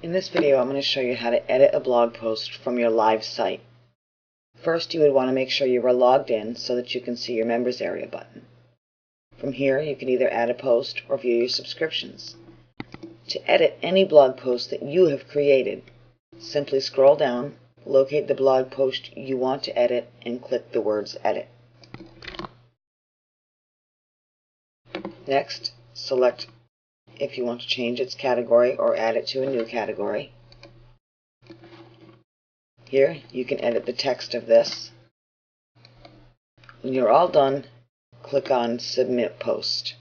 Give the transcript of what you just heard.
In this video, I'm going to show you how to edit a blog post from your live site. First, you would want to make sure you are logged in so that you can see your Members Area button. From here, you can either add a post or view your subscriptions. To edit any blog post that you have created, simply scroll down, locate the blog post you want to edit, and click the words Edit. Next, select if you want to change its category or add it to a new category. Here, you can edit the text of this. When you're all done, click on Submit Post.